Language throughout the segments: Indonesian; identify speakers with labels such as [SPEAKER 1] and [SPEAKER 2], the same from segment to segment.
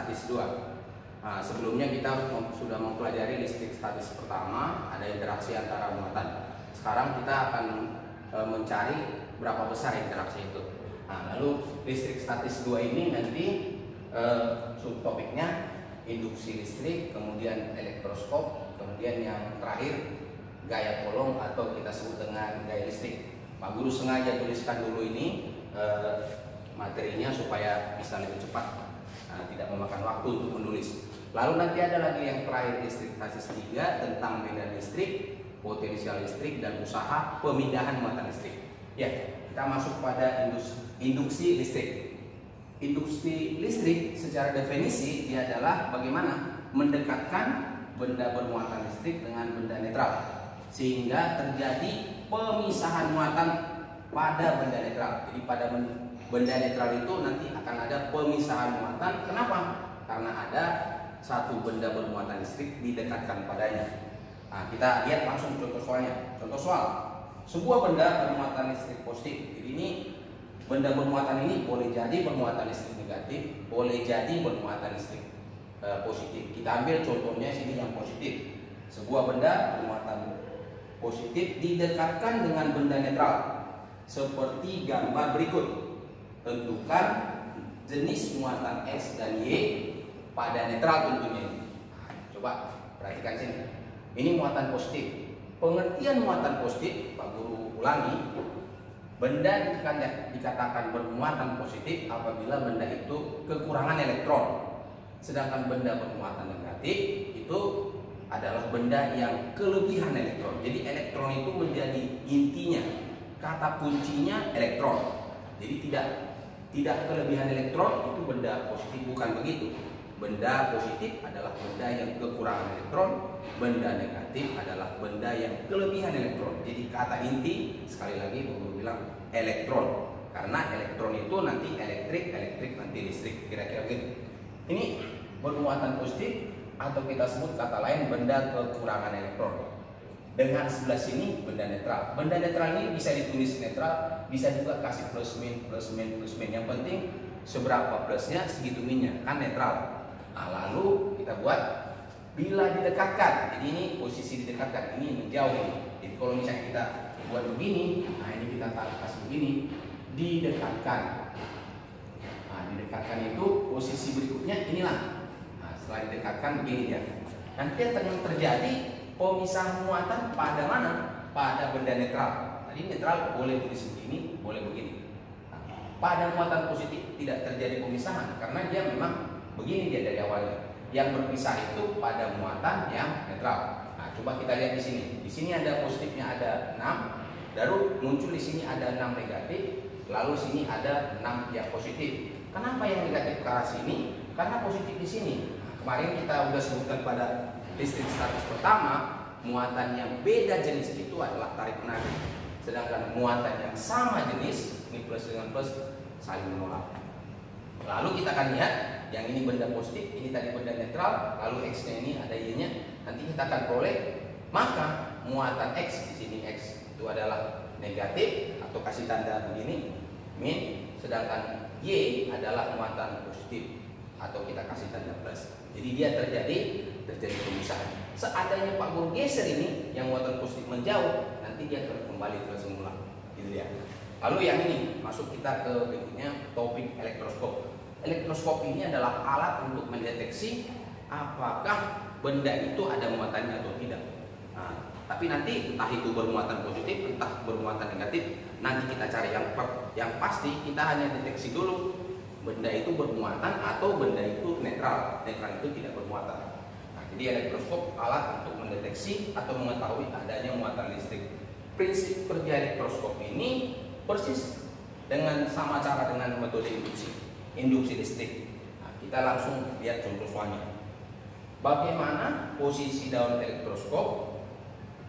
[SPEAKER 1] statis 2. Nah, sebelumnya kita sudah mempelajari listrik statis pertama, ada interaksi antara muatan. Sekarang kita akan mencari berapa besar interaksi itu. Nah, lalu listrik statis 2 ini nanti subtopiknya induksi listrik, kemudian elektroskop, kemudian yang terakhir gaya kolom atau kita sebut dengan gaya listrik. Pak Guru sengaja tuliskan dulu ini materinya supaya bisa lebih cepat, tidak memakan waktu untuk menulis. Lalu nanti ada lagi yang terakhir listrik statis 3 tentang medan listrik, potensial listrik, dan usaha pemindahan muatan listrik. Ya, kita masuk pada induksi listrik. Induksi listrik secara definisi dia adalah bagaimana mendekatkan benda bermuatan listrik dengan benda netral sehingga terjadi pemisahan muatan pada benda netral. Jadi pada benda netral itu nanti akan ada pemisahan muatan. Kenapa? Karena ada satu benda bermuatan listrik didekatkan padanya. Nah, kita lihat langsung contoh soalnya. Contoh soal, sebuah benda bermuatan listrik positif. Jadi ini benda bermuatan ini boleh jadi bermuatan listrik negatif, boleh jadi bermuatan listrik positif. Kita ambil contohnya sini yang positif. Sebuah benda bermuatan positif didekatkan dengan benda netral seperti gambar berikut. Tentukan jenis muatan X dan Y pada netral tentunya. Coba perhatikan sini. Ini muatan positif. Pengertian muatan positif, Pak Guru ulangi. Benda dikatakan bermuatan positif apabila benda itu kekurangan elektron. Sedangkan benda bermuatan negatif itu adalah benda yang kelebihan elektron. Jadi elektron itu menjadi intinya. Kata kuncinya elektron. Jadi tidak kelebihan elektron itu benda positif, bukan begitu. Benda positif adalah benda yang kekurangan elektron, benda negatif adalah benda yang kelebihan elektron. Jadi kata inti sekali lagi Guru bilang elektron, karena elektron itu nanti elektrik nanti listrik, kira-kira begitu. Ini bermuatan positif atau kita sebut kata lain benda kekurangan elektron. Dengan sebelah sini benda netral. Benda netral ini bisa ditulis netral, bisa juga kasih plus min. Yang penting seberapa plusnya segitu minnya, kan netral. Nah, lalu kita buat bila didekatkan. Jadi ini posisi didekatkan, ini menjauh ini. Jadi kalau misalnya kita buat begini, nah ini kita kasih begini, didekatkan. Nah, didekatkan itu posisi berikutnya inilah. Nah, setelah didekatkan begini dia. Nanti akan terjadi pemisahan muatan pada mana? Pada benda netral. Tadi netral boleh tulis begini, boleh begini. Nah, pada muatan positif tidak terjadi pemisahan karena dia memang begini dia dari awalnya. Yang berpisah itu pada muatan yang netral. Nah, coba kita lihat di sini. Di sini ada positifnya ada 6, baru muncul di sini ada 6 negatif, lalu sini ada 6 yang positif. Kenapa yang negatif ke arah sini? Karena positif di sini. Nah, kemarin kita sudah sebutkan pada listrik statis pertama, muatan yang beda jenis itu adalah tarik menarik. Sedangkan muatan yang sama jenis, ini plus dengan plus, saling menolak. Lalu kita akan lihat yang ini benda positif, ini tadi benda netral, lalu X-nya ini ada Y-nya. Nanti kita akan peroleh, maka muatan X di sini X itu adalah negatif atau kasih tanda begini, min, sedangkan Y adalah muatan positif atau kita kasih tanda plus. Jadi dia terjadi pemisahan. Seandainya Pak Guru geser ini yang muatan positif menjauh, nanti dia kembali ke semula. Gitu ya. Lalu yang ini masuk kita ke berikutnya, topik elektroskop. Elektroskop ini adalah alat untuk mendeteksi apakah benda itu ada muatannya atau tidak. Nah, tapi nanti entah itu bermuatan positif, entah bermuatan negatif, nanti kita cari yang pasti kita hanya deteksi dulu benda itu bermuatan atau benda itu netral. Netral itu tidak bermuatan. Nah, jadi elektroskop alat untuk mendeteksi atau mengetahui adanya muatan listrik. Prinsip kerja elektroskop ini persis dengan sama cara dengan metode induksi listrik. Nah, kita langsung lihat contoh soalnya. Bagaimana posisi daun elektroskop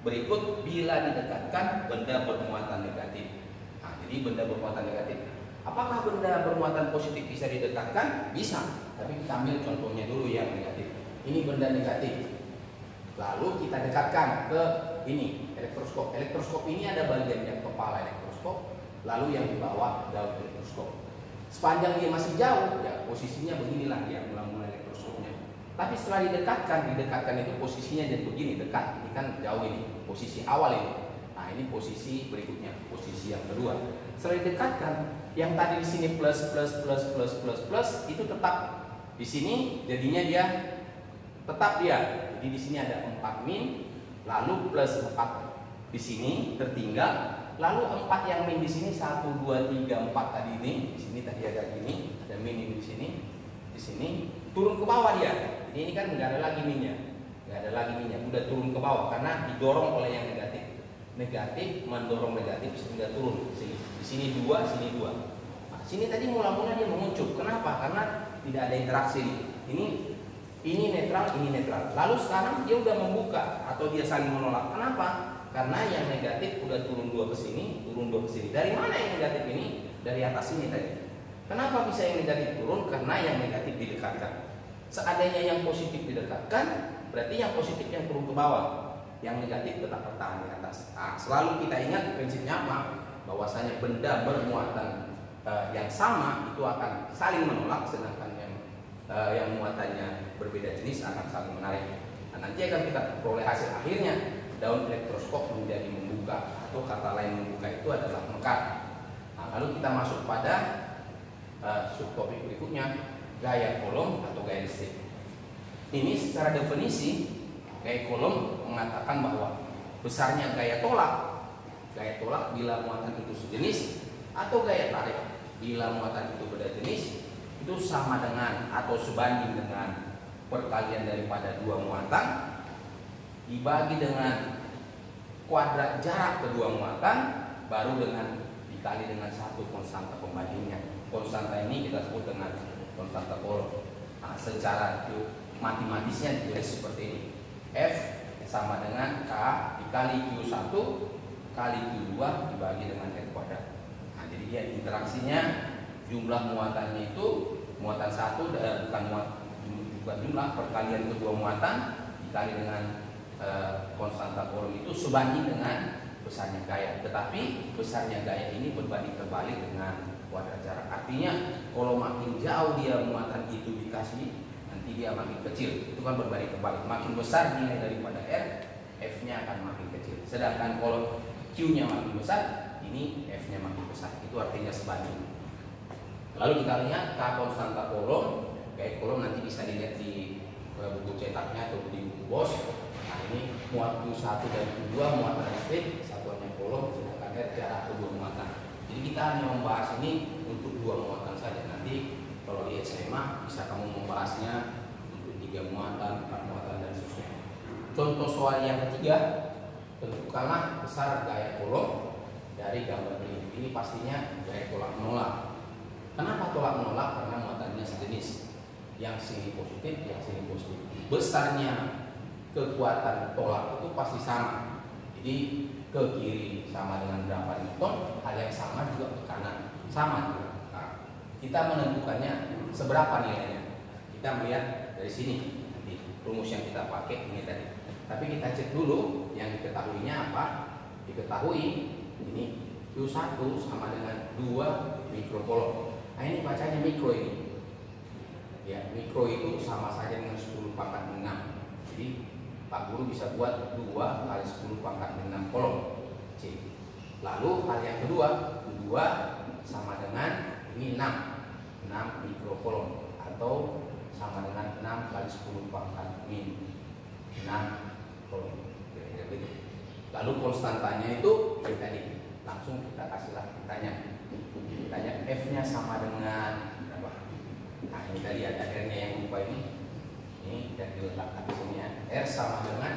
[SPEAKER 1] berikut bila didekatkan benda bermuatan negatif. Nah, jadi benda bermuatan negatif. Apakah benda bermuatan positif bisa didekatkan? Bisa. Tapi kita ambil contohnya dulu yang negatif. Ini benda negatif. Lalu kita dekatkan ke ini elektroskop. Elektroskop ini ada bagian yang kepala elektroskop, lalu yang di bawah daun elektroskop. Sepanjang dia masih jauh, ya posisinya beginilah dia mula-mula elektroskop. Tapi setelah didekatkan itu posisinya jadi begini, dekat. Ini kan jauh ini, posisi awal ini. Nah, ini posisi berikutnya, posisi yang kedua. Setelah didekatkan, yang tadi di sini plus itu tetap di sini, jadinya dia tetap dia. Jadi di sini ada 4 min, lalu plus 4 di sini tertinggal, lalu 4 yang min di sini 1 2 3 4 tadi ini. Di sini tadi ada gini, ada min ini di sini turun ke bawah dia. Jadi ini kan nggak ada lagi minnya, udah turun ke bawah karena didorong oleh yang negatif. Negatif mendorong negatif sehingga turun sini. Di sini 2, sini 2. Nah, sini tadi mula-mula dia mengucup. Kenapa? Karena tidak ada interaksi ini netral, ini netral. Lalu sekarang dia udah membuka atau dia saling menolak. Kenapa? Karena yang negatif udah turun 2 ke sini, turun 2 ke sini. Dari mana yang negatif ini? Dari atas ini tadi. Kenapa bisa yang negatif turun? Karena yang negatif didekatkan. Seandainya yang positif didekatkan, berarti yang positif yang turun ke bawah, yang negatif tetap bertahan di atas. Nah, selalu kita ingat prinsipnya apa? Bahwasanya benda bermuatan yang sama itu akan saling menolak, sedangkan yang muatannya berbeda jenis akan saling menarik. Nah, nanti akan kita peroleh hasil akhirnya daun elektroskop menjadi membuka, atau kata lain membuka itu adalah mekar. Nah, lalu kita masuk pada subtopik berikutnya, gaya kolom atau gaya listrik. Ini secara definisi gaya kolom mengatakan bahwa besarnya gaya tolak bila muatan itu sejenis, atau gaya tarik bila muatan itu beda jenis, itu sama dengan atau sebanding dengan perkalian daripada dua muatan dibagi dengan kuadrat jarak kedua muatan, baru dengan dikali dengan satu konstanta pembandingnya. Konstanta ini kita sebut dengan konstanta kolom. Nah, secara matematisnya ditulis seperti ini. F sama dengan K dikali Q1 kali Q2 dibagi dengan R kuadrat. Nah, jadi dia interaksinya, jumlah muatannya itu muatan satu bukan jumlah, perkalian kedua muatan dikali dengan konstanta kolom itu sebanding dengan besarnya gaya. Tetapi besarnya gaya ini berbanding terbalik dengan kuadrat jarak. Artinya kalau makin jauh dia muatan itu dikasih, nanti dia makin kecil. Itu kan berbanding terbalik. Makin besar nilai daripada R, F-nya akan makin kecil. Sedangkan kalau Q-nya makin besar, ini F-nya makin besar. Itu artinya sebanding. Lalu kita lihat K konstanta kolom. Gaya kolom nanti bisa dilihat di buku cetaknya atau di buku BOS. Nah, ini muat Q1 dan Q2 muatan listrik, satuannya kolom, sedangkan R jarak kedua muatan. Jadi kita hanya membahas ini untuk dua muatan saja. Nanti kalau di SMA bisa kamu membahasnya untuk 3 muatan, 4 muatan dan seterusnya. Contoh soal yang ketiga, tentukanlah besar gaya kolom dari gambar ini. Ini pastinya gaya tolak menolak. Kenapa tolak menolak? Karena muatannya sejenis. Yang sini positif, yang sini positif. Besarnya kekuatan tolak itu pasti sama. Jadi ke kiri sama dengan berapa Newton, hal yang sama juga ke kanan sama juga. Nah, kita menentukannya seberapa nilainya. Kita melihat dari sini. Nanti rumus yang kita pakai ini tadi. Tapi kita cek dulu yang diketahuinya apa. Diketahui ini Q1 sama dengan 2 mikrokolom. Nah, ini bacanya mikro ini. Ya, mikro itu sama saja dengan 10 pangkat 6. Jadi Pak Guru bisa buat 2 kali 10 pangkat 6 kolom C. Lalu hal yang kedua, 2 sama dengan ini 6 mikrokolom, atau sama dengan 6 kali 10 pangkat min 6 kolom. Lalu konstantanya itu tadi langsung kita kasihlah, ditanya F-nya sama dengan berapa? Nah, ini tadi ada R-nya yang lupa ini dan diletakkan di sini ya. R sama dengan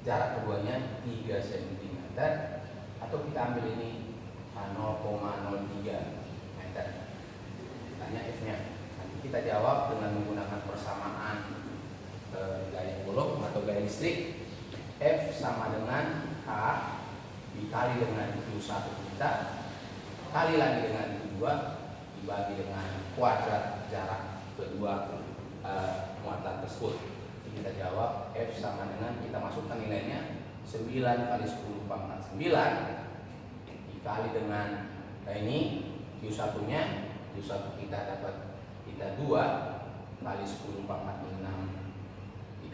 [SPEAKER 1] jarak keduanya 3 cm, atau kita ambil ini 0,03 meter. Tanya F-nya. Nanti kita jawab dengan menggunakan persamaan gaya kolom atau gaya listrik. F sama dengan K dikali dengan Q1 kita kali lagi dengan Q2 dibagi dengan kuadrat jarak kedua muatan tersebut. Jadi kita jawab F sama dengan, kita masukkan nilainya 9 kali 10 pangkat 9 dikali dengan ini Q1 nya, Q1 kita dapat 2 kali 10 pangkat 6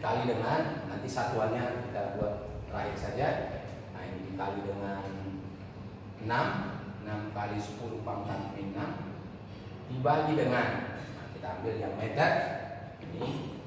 [SPEAKER 1] dikali dengan, nanti satuannya kita buat terakhir saja. Nah, ini dikali dengan 6 kali 10 pangkat min 6 dibagi dengan, nah, kita ambil yang meter, ini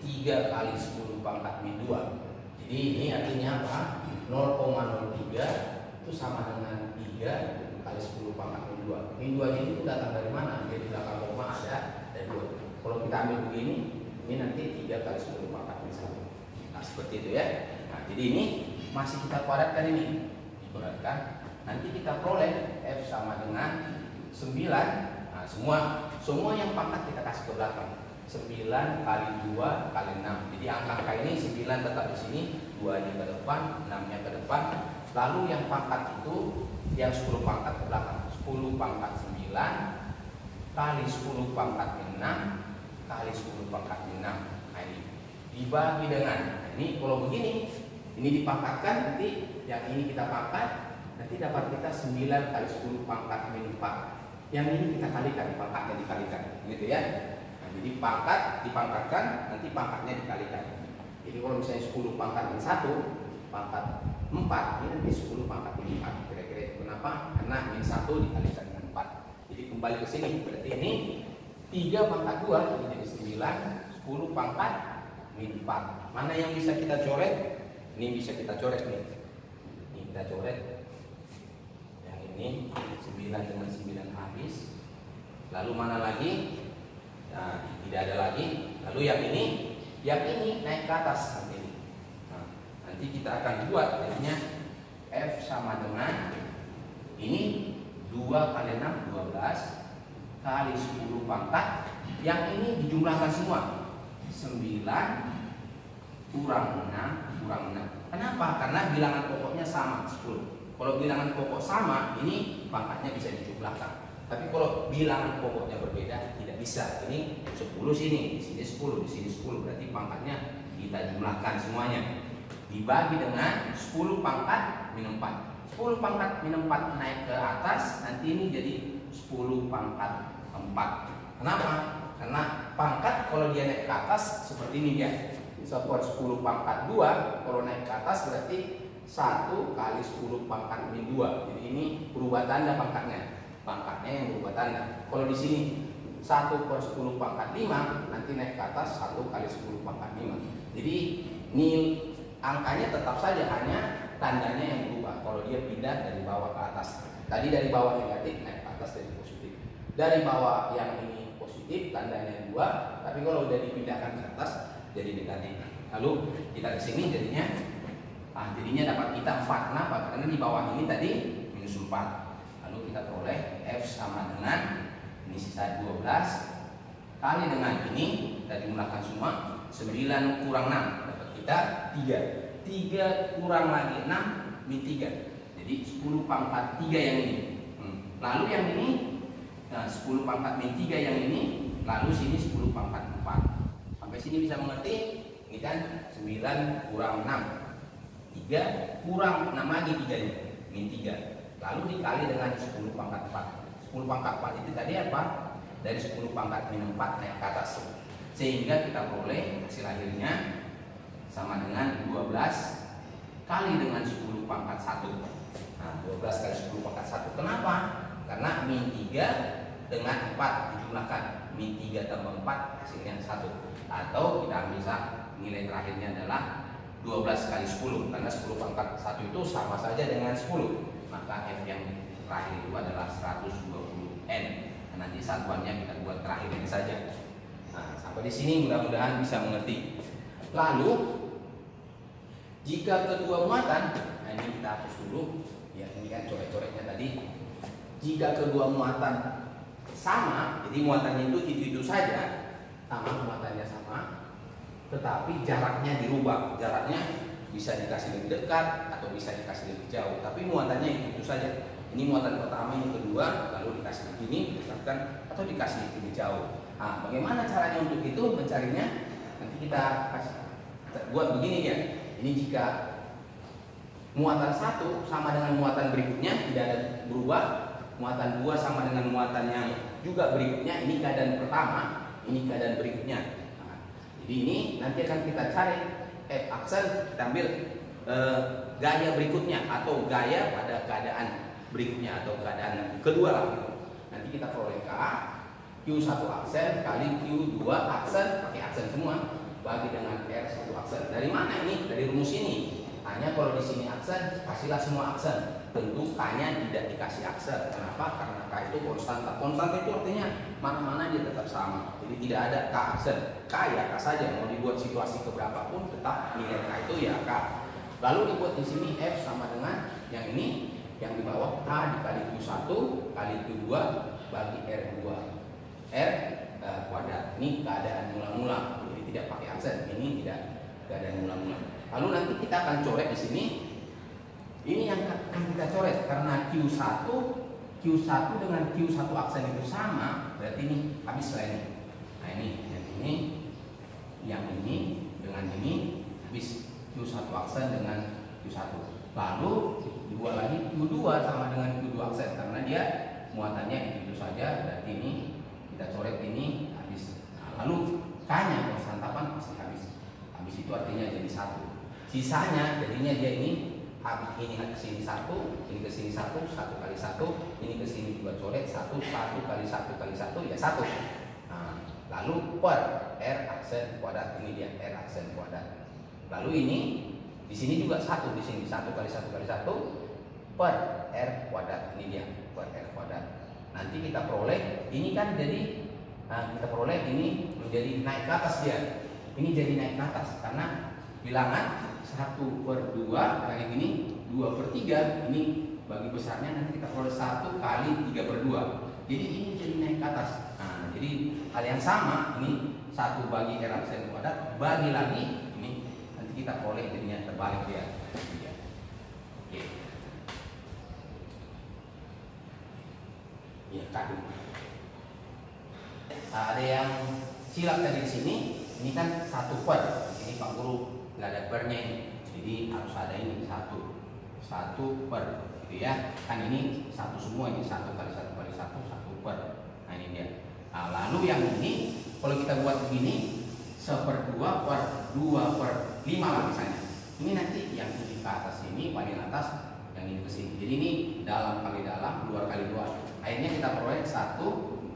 [SPEAKER 1] 3 kali 10 pangkat min 2. Jadi ini artinya apa? 0,03 itu sama dengan 3 kali 10 pangkat min 2. Min 2 ini itu datang dari mana? Jadi belakang koma ada 2. Kalau kita ambil begini, ini nanti 3 kali 10 pangkat min 1. Nah, seperti itu ya. Nah, jadi ini masih kita padatkan ini. Dipadatkan. Nanti kita peroleh F sama dengan 9. Nah, semua yang pangkat kita kasih ke belakang. 9 kali 2 kali 6. Jadi angka ini 9 tetap di sini, 2-nya ke depan, 6-nya ke depan. Lalu yang pangkat itu yang 10 pangkat ke belakang. 10 pangkat 9 kali 10 pangkat min 6 kali 10 pangkat min 6. Nah, ini dibagi dengan, nah, ini kalau begini, ini dipangkatkan, nanti yang ini kita pangkat, nanti dapat kita 9 kali 10 pangkat min 4. Yang ini kita kalikan, pangkatnya dikalikan, gitu ya. Nah, jadi pangkat dipangkatkan, nanti pangkatnya dikalikan. Jadi kalau misalnya 10 pangkat min 1, pangkat 4, ini nanti 10 pangkat min 4. Kira-kira itu kenapa? Karena min 1 dikalikan dengan 4. Jadi kembali ke sini, berarti ini 3 pangkat 2, ini jadi 9, 10 pangkat min 4. Mana yang bisa kita coret? Ini bisa kita coret nih. Ini kita coret. Yang ini 9 dengan 9 habis. Lalu mana lagi? Nah, tidak ada lagi. Lalu yang ini naik ke atas nanti. Nah, nanti kita akan buat jadinya F sama dengan ini 2 kali 6 12 kali 10 pangkat. Yang ini dijumlahkan semua. 9 kurang 6 kurang 6. Kenapa? Karena bilangan pokoknya sama 10. Kalau bilangan pokok sama, ini pangkatnya bisa dijumlahkan. Tapi kalau bilangan pokoknya berbeda, tidak bisa. Ini 10 sini, di sini 10, di sini 10. Berarti pangkatnya kita jumlahkan semuanya. Dibagi dengan 10 pangkat min 4. 10 pangkat min 4 naik ke atas, nanti ini jadi 10 pangkat 4. Kenapa? Karena pangkat kalau dia naik ke atas seperti ini dia. Satuan 10 pangkat 2, kalau naik ke atas berarti 1 kali 10 pangkat min 2. Jadi ini berubah tanda pangkatnya. Pangkatnya yang berubah tanda. Kalau di sini 1 per 10 pangkat 5, nanti naik ke atas 1 kali 10 pangkat 5. Jadi ini angkanya tetap saja, hanya tandanya yang berubah. Kalau dia pindah dari bawah ke atas. Tadi dari bawah negatif, naik ke atas jadi positif. Dari bawah yang ini positif, tandanya 2. Tapi kalau udah dipindahkan ke atas, jadi negatif. Lalu kita ke sini jadinya dapat kita 4. Kenapa? Karena di bawah ini tadi minus 4. Lalu kita peroleh F sama dengan ini sisa 12 kali dengan ini kita dimulakan semua 9 kurang 6 dapat kita 3 kurang lagi 6 min 3. Jadi 10 pangkat 3 yang ini. Lalu yang ini 10 pangkat min 3 yang ini. Lalu sini 10 pangkat 4. Sampai sini bisa mengerti? Ini kan 9 kurang 6. 3 kurang 6 lagi 3 nya min 3. Lalu dikali dengan 10 pangkat 4. 10 pangkat 4 itu tadi apa? Dari 10 pangkat min 4 naik ke atas. Sehingga kita peroleh hasil akhirnya sama dengan 12 kali dengan 10 pangkat 1. Nah, 12 kali 10 pangkat 1. Kenapa? Karena min 3 dengan 4 dijumlahkan. Min 3 tambah 4 hasilnya 1. Atau kita bisa nilai terakhirnya adalah 12 kali 10. Karena 10 pangkat 1 itu sama saja dengan 10. Maka F yang terakhir itu adalah 120N. Nanti satuannya kita buat terakhir ini saja. Nah, sampai di sini mudah-mudahan bisa mengerti. Lalu jika kedua muatan, nah ini kita hapus dulu. Ya, ini kan coret-coretnya tadi. Jika kedua muatan sama, jadi muatannya itu saja, sama muatannya sama, tetapi jaraknya dirubah. Jaraknya bisa dikasih lebih dekat atau bisa dikasih lebih jauh, tapi muatannya itu saja. Ini muatan pertama, ini kedua, lalu dikasih begini, dekatkan atau dikasih lebih jauh. Nah, bagaimana caranya untuk itu mencarinya? Nanti kita buat begini ya. Ini jika muatan 1 sama dengan muatan berikutnya tidak ada berubah, muatan 2 sama dengan muatan yang juga berikutnya, ini keadaan pertama, ini keadaan berikutnya. Nah, Jadi ini nanti akan kita cari F aksen, kita ambil gaya berikutnya atau gaya pada keadaan berikutnya atau keadaan kedua lah gitu. Nanti kita peroleh K Q1 aksen kali Q2 aksen, pakai aksen semua, bagi dengan R1 aksen. Dari mana ini? Dari rumus ini. Hanya kalau di sini aksen, kasihlah semua aksen. Tentu K-nya tidak dikasih aksen. Kenapa? Karena K itu konstanta. Konstanta itu artinya mana-mana dia tetap sama. Jadi tidak ada K aksen. K ya K saja. Mau dibuat situasi keberapa pun tetap nilai K itu ya K. Lalu dibuat di sini F sama dengan yang ini, yang di bawah K dikali Q1 kali Q2 bagi R2. R kuadrat. Ini keadaan mula-mula. Jadi tidak pakai aksen. Ini tidak keadaan mula-mula. Lalu nanti kita akan coret di sini. Ini yang akan kita coret karena Q1 dengan Q1 aksen itu sama, berarti ini habis lah ini. Nah yang ini dengan ini habis Q1 aksen dengan Q1. Lalu dibuat lagi Q2 sama dengan Q2 aksen karena dia muatannya itu saja, berarti ini kita coret ini habis. Nah, lalu K-nya konstantapan pasti habis. Habis itu artinya jadi 1. Sisanya jadinya dia ini ke sini 1, ini ke sini 1, 1 kali 1, ini ke sini juga coret 1 kali 1 kali 1 ya 1. Nah, lalu per R aksen kuadrat, ini dia R aksen kuadrat. Lalu ini di sini juga 1, di sini 1 kali 1 kali 1 per R kuadrat, ini dia per R kuadrat. Nanti kita peroleh ini kan jadi kita peroleh ini menjadi naik ke atas dia. Ini jadi naik ke atas karena bilangan 1/2 kayak gini, 2/3 ini bagi besarnya nanti kita peroleh 1 kali 3/2. Jadi ini jadi naik ke atas. Nah, jadi hal yang sama ini 1 bagi R aksen kuadrat bagi lagi ini nanti kita peroleh jadinya terbalik dia. Oke. Ya kadung. Ada yang silap tadi di sini. Ini kan 1 per. Di sini Pak Guru nggak ada pernya ini, jadi harus ada ini 1 per gitu ya. Kan ini 1 semua, ini 1 kali 1 kali 1 1 per. Nah ini dia. Nah, lalu yang ini kalau kita buat begini 1/2 per 2/5 lah misalnya. Ini nanti yang ini ke atas ini paling atas, yang ini ke sini. Jadi ini dalam kali dalam, luar kali luar. Akhirnya kita peroleh 1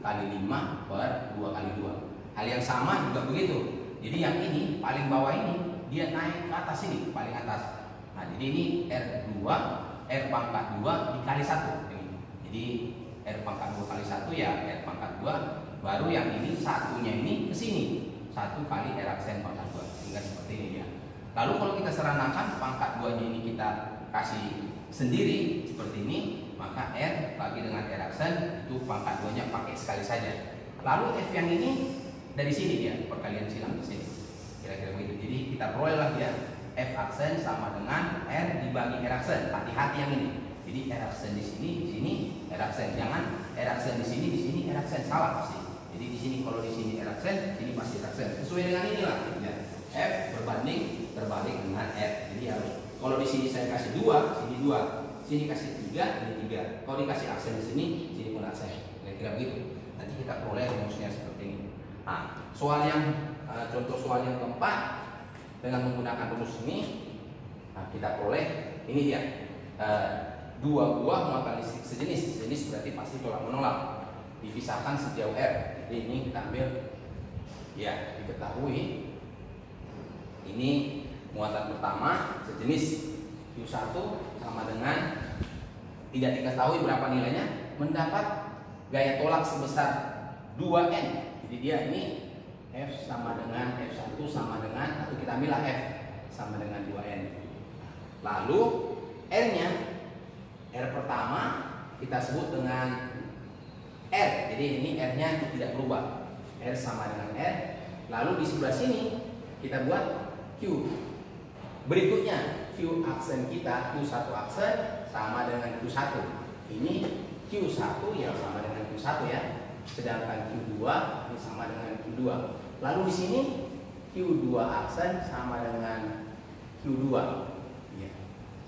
[SPEAKER 1] kali 5 per 2 kali 2. Hal yang sama juga begitu. Jadi yang ini paling bawah ini dia naik ke atas ini, paling atas. Nah, jadi ini R2, R pangkat 2 dikali 1 ini. Jadi R pangkat 2 kali 1 ya R pangkat 2. Baru yang ini satunya ini ke sini. 1 kali R aksen pangkat 2. Sehingga seperti ini ya. Lalu kalau kita seranakan pangkat 2-nya ini kita kasih sendiri seperti ini, maka R bagi dengan R aksen itu pangkat 2-nya pakai sekali saja. Lalu F yang ini dari sini dia perkalian silang ke sini. Kira-kira begitu. Jadi kita peroleh lah ya F aksen sama dengan R dibagi R aksen. Hati-hati yang ini. Jadi R aksen di sini R aksen. Jangan R aksen di sini R aksen, salah pasti. Jadi di sini kalau di sini R aksen, sini pasti R aksen. Sesuai dengan inilah ya. F berbanding terbalik dengan R. Jadi harus kalau di sini saya kasih 2, sini 2. Sini kasih 3, ini 3. Kalau dikasih aksen di sini pun aksen. Kira-kira begitu. Nanti kita peroleh rumusnya seperti ini. Nah, contoh soal yang keempat dengan menggunakan rumus ini, nah, kita peroleh ini dia 2 buah muatan listrik sejenis berarti pasti tolak menolak, dipisahkan sejauh R. Jadi ini kita ambil ya, diketahui ini muatan pertama sejenis Q1 sama dengan tidak diketahui berapa nilainya, mendapat gaya tolak sebesar 2N. Jadi dia ini F sama dengan F1 sama dengan, atau kita ambil F sama dengan 2N. Lalu R-nya, R pertama kita sebut dengan R. Jadi ini R-nya tidak berubah. R sama dengan R. Lalu di sebelah sini kita buat Q. Berikutnya Q aksen kita, Q1 aksen sama dengan Q1. Ini Q1 yang sama dengan Q1 ya. Sedangkan Q2 ini sama dengan Q2. Lalu di sini Q2 aksen sama dengan Q2. Ya.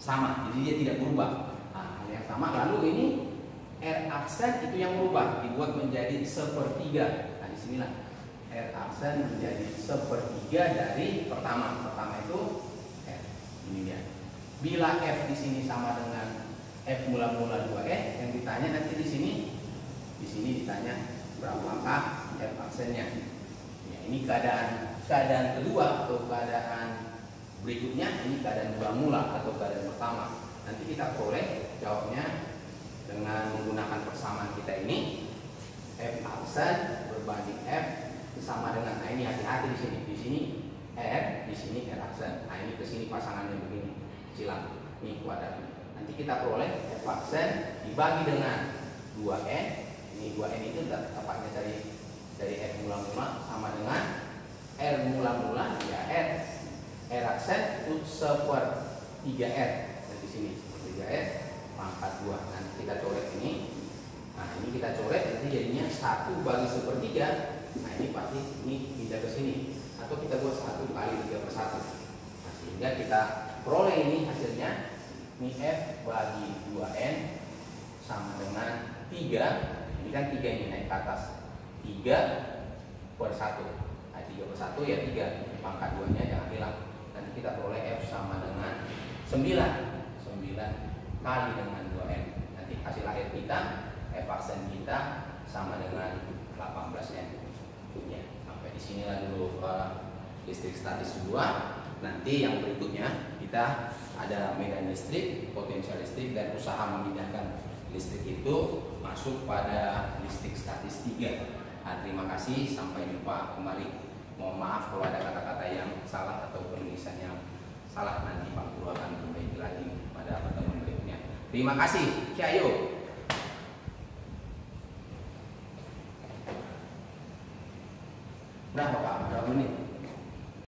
[SPEAKER 1] Sama, jadi dia tidak berubah. Nah, yang sama. Lalu ini R aksen itu yang berubah, dibuat menjadi 1/3. Nah, disinilah R aksen menjadi 1/3 dari pertama. Pertama itu F. Ini dia. Bila F di sini sama dengan F mula-mula 2N, yang ditanya nanti di sini ditanya berapakah F aksennya. Ya, ini keadaan kedua atau keadaan berikutnya, ini keadaan mula-mula atau keadaan pertama. Nanti kita peroleh jawabnya dengan menggunakan persamaan kita ini. F aksen berbanding F sama dengan, nah ini hati-hati di sini. Di sini R, di sini R aksen. Nah ini ke sini pasangannya begini, silang. Ini kuadrat. Nanti kita peroleh F aksen dibagi dengan 2N. Ini 2N itu tepatnya dari F mula-mula sama dengan R mula-mula ya R aksen itu 1/3R. Dan di sini 1/3R pangkat 2. Nanti kita coret ini. Nah ini kita coret nanti jadinya 1/1/3. Nah ini pasti ini pindah ke sini. Atau kita buat 1 kali 3/1. Nah, sehingga kita peroleh ini hasilnya. Ini F bagi 2N sama dengan 3. Ini kan 3 ini naik ke atas. 3/1. Nah 3/1 ya 3. Pangkat 2 nya jangan hilang. Nanti kita peroleh F sama dengan 9 kali dengan 2N. Nanti hasil akhir kita F aksen kita sama dengan 18N. Ya, sampai di sinilah dulu listrik statis 2. Nanti yang berikutnya kita ada medan listrik, potensial listrik, dan usaha memindahkan listrik itu masuk pada listrik statis 3. Nah, terima kasih, sampai jumpa kembali. Mohon maaf kalau ada kata-kata yang salah atau penulisan yang salah, nanti Pak Guru akan perbaiki lagi pada pertemuan berikutnya. Terima kasih. Ciao. Berapa Pak? Berapa menit?